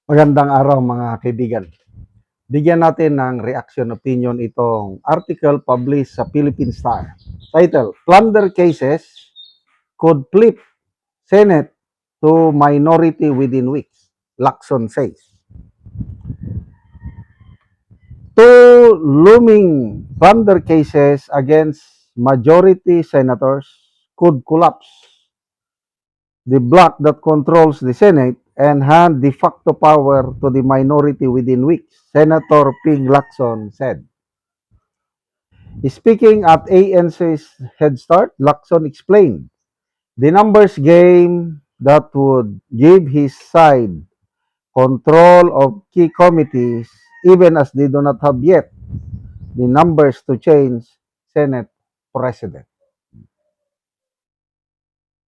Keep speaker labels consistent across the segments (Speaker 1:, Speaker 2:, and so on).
Speaker 1: Magandang araw mga kaibigan. Bigyan natin ng reaction opinion itong article published sa Philippine Star. Title, Plunder Cases Could Flip Senate to Minority Within Weeks, Lacson says. Two looming plunder cases against majority senators could collapse the bloc that controls the Senate and hand de facto power to the minority within weeks, Senator Ping Lacson said. Speaking at ANC's Head Start, Lacson explained the numbers game that would give his side control of key committees even as they do not have yet the numbers to change Senate President.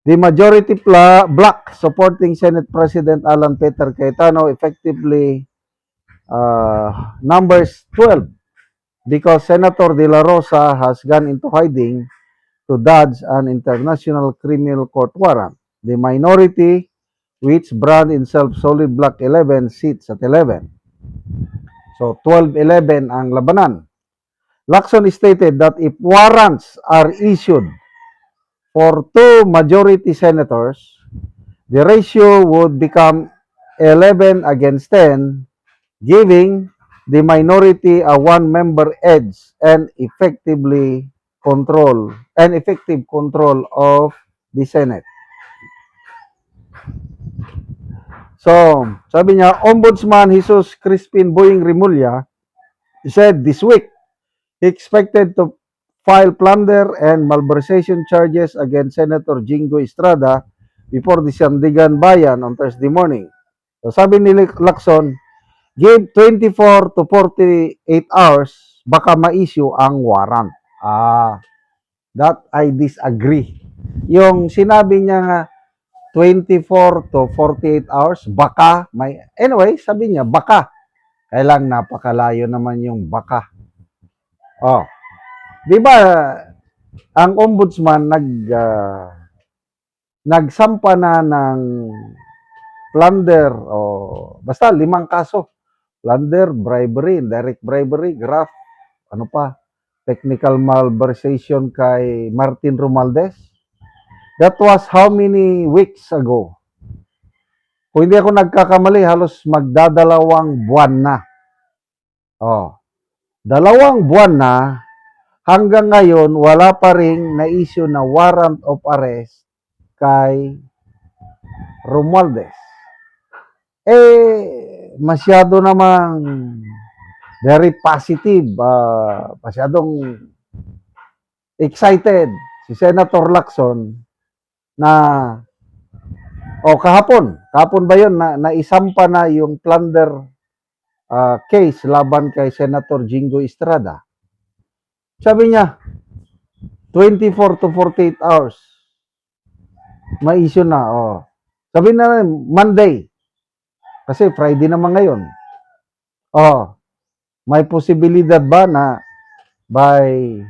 Speaker 1: The majority bloc supporting Senate President Alan Peter Cayetano effectively numbers 12 because Senator De La Rosa has gone into hiding to dodge an international criminal court warrant. The minority, which brand itself solid block 11, sits at 11. So 12-11 ang labanan. Lacson stated that if warrants are issued for two majority senators, the ratio would become 11 against 10, giving the minority a one-member edge and effective control of the Senate. So, sabi niya, Ombudsman Jesus Crispin Boying Rimulya said this week he expected to file plunder and malversation charges against Senator Jingo Estrada before the Sandigan Bayan on Thursday morning. So, sabi ni Lacson, give 24 to 48 hours, baka ma-issue ang warrant. That I disagree. Yung sinabi niya nga, 24 to 48 hours, baka may, anyway, sabi niya, baka. Kailang napakalayo naman yung baka. Oh, di ba, ang ombudsman nagsampa na ng plunder o basta 5 kaso. Plunder, bribery, indirect bribery, graft, ano pa, technical malversation kay Martin Romualdez. That was how many weeks ago? Kung hindi ako nagkakamali, halos magdadalawang buwan na. Oh, 2 buwan na, hanggang ngayon, wala pa rin na-issue na warrant of arrest kay Romualdez. Masyado namang very positive, masyadong excited si Senator Lacson na kahapon ba yun na naisampa na yung plunder case laban kay Senator Jingo Estrada. Sabi niya 24 to 48 hours ma-issue na. Sabi na Monday kasi Friday naman ngayon. May posibilidad ba na by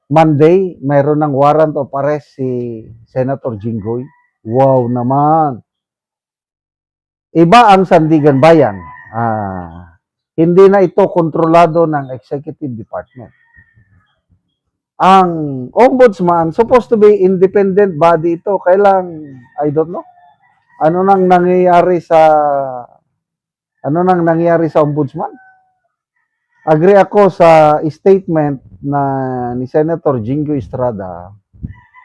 Speaker 1: Monday mayroon ng warrant of arrest si Senator Jinggoy? Wow naman. Iba ang Sandigan Bayan. Hindi na ito kontrolado ng executive department. Ang ombudsman supposed to be independent body ito. Kailang, I don't know, ano nang nangyayari sa ombudsman? Agree ako sa statement na ni Senator Jingo Estrada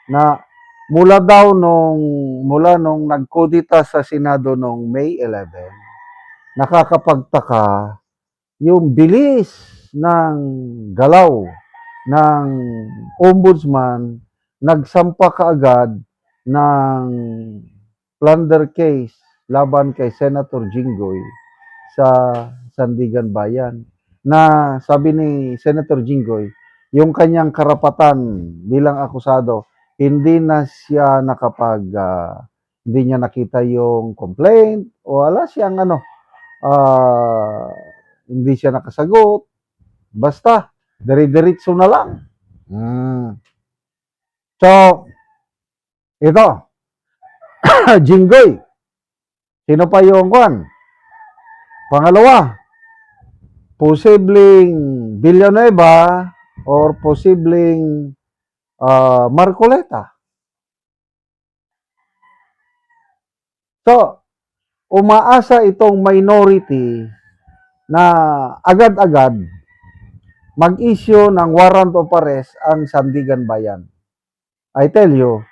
Speaker 1: na mula nung nagkodita sa Senado noong May 11, nakakapagtaka yung bilis ng galaw ng ombudsman, nagsampa kaagad ng plunder case laban kay Senator Jinggoy sa Sandigan Bayan. Na sabi ni Senator Jinggoy, yung kanyang karapatan bilang akusado, hindi na siya hindi niya nakita yung complaint o wala siyang hindi siya nakasagot. Basta, dire-diretso na lang. So, ito, Jinggoy. Sino pa yung kwan? Pangalawa, posibleng Villanueva or posibleng Marcoleta. So, umaasa itong minority na agad-agad mag-issue ng warrant of arrest ang Sandigan Bayan. I tell you,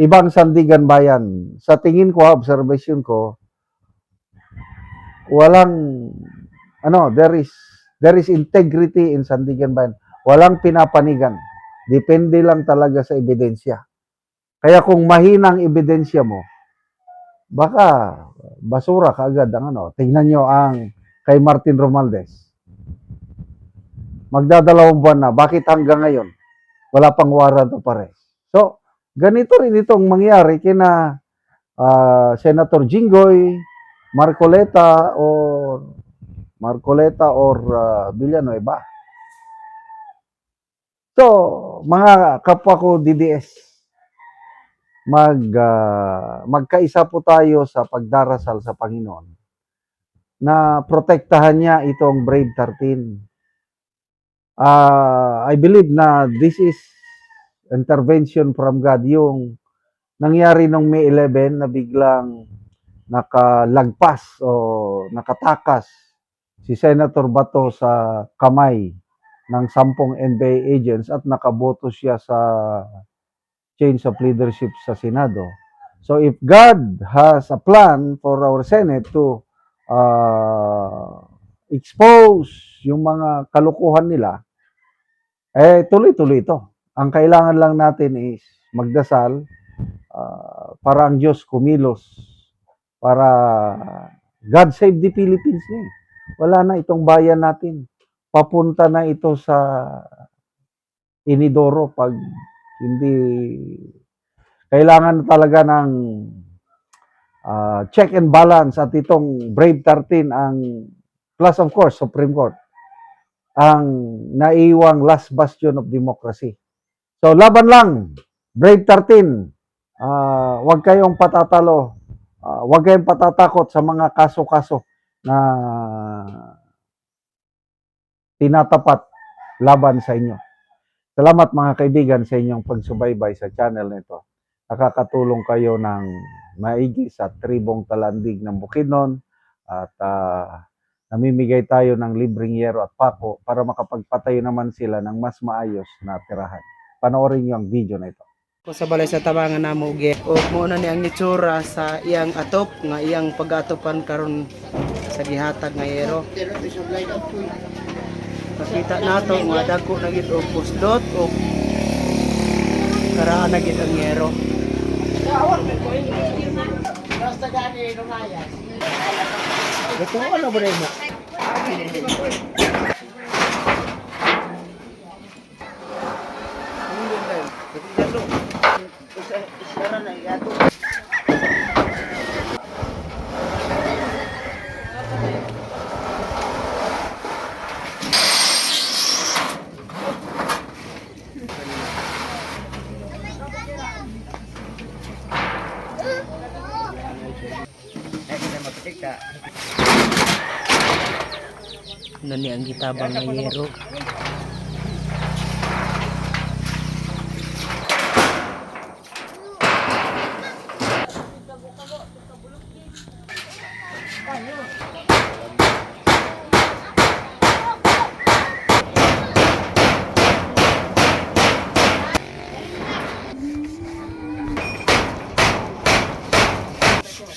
Speaker 1: ibang Sandigan Bayan, sa tingin ko, observation ko, walang, there is integrity in Sandigan Bayan. Walang pinapanigan. Depende lang talaga sa ebidensya. Kaya kung mahinang ebidensya mo, baka basura kaagad ang Tingnan nyo ang kay Martin Romualdez. Magdadalawang buwan na. Bakit hanggang ngayon? Wala pang warrant of arrest. So, ganito rin itong mangyari kina Senator Jinggoy, Marcoleta or Villanueva. So, mga kapwa ko DDS, magkaisa po tayo sa pagdarasal sa Panginoon na protektahan niya itong Brave 13. I believe na this is intervention from God. Yung nangyari nung May 11 na biglang nakalagpas o nakatakas si Senator Bato sa kamay ng 10 NBI agents at nakaboto siya sa change of leadership sa Senado. So if God has a plan for our Senate to expose yung mga kalukuhan nila, tuloy-tuloy ito. Ang kailangan lang natin is magdasal para ang Diyos kumilos para God save the Philippines niya. Wala na itong bayan natin. Papunta na ito sa inidoro pag hindi kailangan talaga ng check and balance at itong Brave 13 ang plus of course Supreme Court ang naiwang last bastion of democracy. So laban lang Brave 13, huwag kayong patatalo, huwag kayong patatakot sa mga kaso-kaso na tinatapat laban sa inyo. Salamat mga kaibigan sa inyong pagsubaybay sa channel nito. Nakakatulong kayo ng maigi sa tribong talandig ng Bukidnon at namimigay tayo ng libreng yero at pako para makapagpatayo naman sila ng mas maayos na tirahan. Panoorin niyo ang video na ito.
Speaker 2: Kung sa balay sa tabangan na mo o muna ni ang nitsura sa iyang atop nga iyang pag-atopan karon sa gihatag nga yero. Nakita nato nga dagko na gid og pusdot o karaan na gid ang yero. Basta gani lumayas. Ito ano ba mo? Nani ang gitabang nga yero.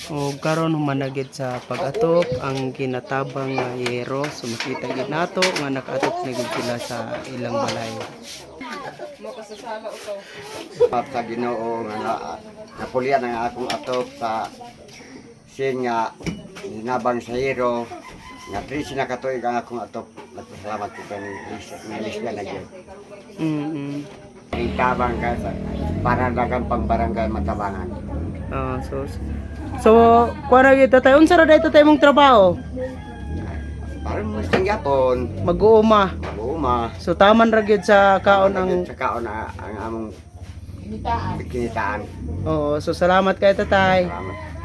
Speaker 2: O karon humanagid sa pag-atop ang kinatabang nga yero. So makita gid nato nga nakaatop na gid sila sa ilang balay.
Speaker 3: Sa Ginoo nga napulian ang akong atop sa sin nga nabang sa hero nga 13 na katuig ang akong atop. Nagpasalamat ko kani Lisga na gyud. Ang tabang ka sa para dagang pang barangay Matabangan.
Speaker 2: So kuha na gid tatay unsa ra day tatay mong trabaho?
Speaker 3: Parang mo singgapon,
Speaker 2: Mag-uuma.
Speaker 3: uma,
Speaker 2: So taman ra gid sa kaon ang
Speaker 3: sa kaon ang among kinitaan.
Speaker 2: Oo, so salamat kay tatay.
Speaker 3: Salamat.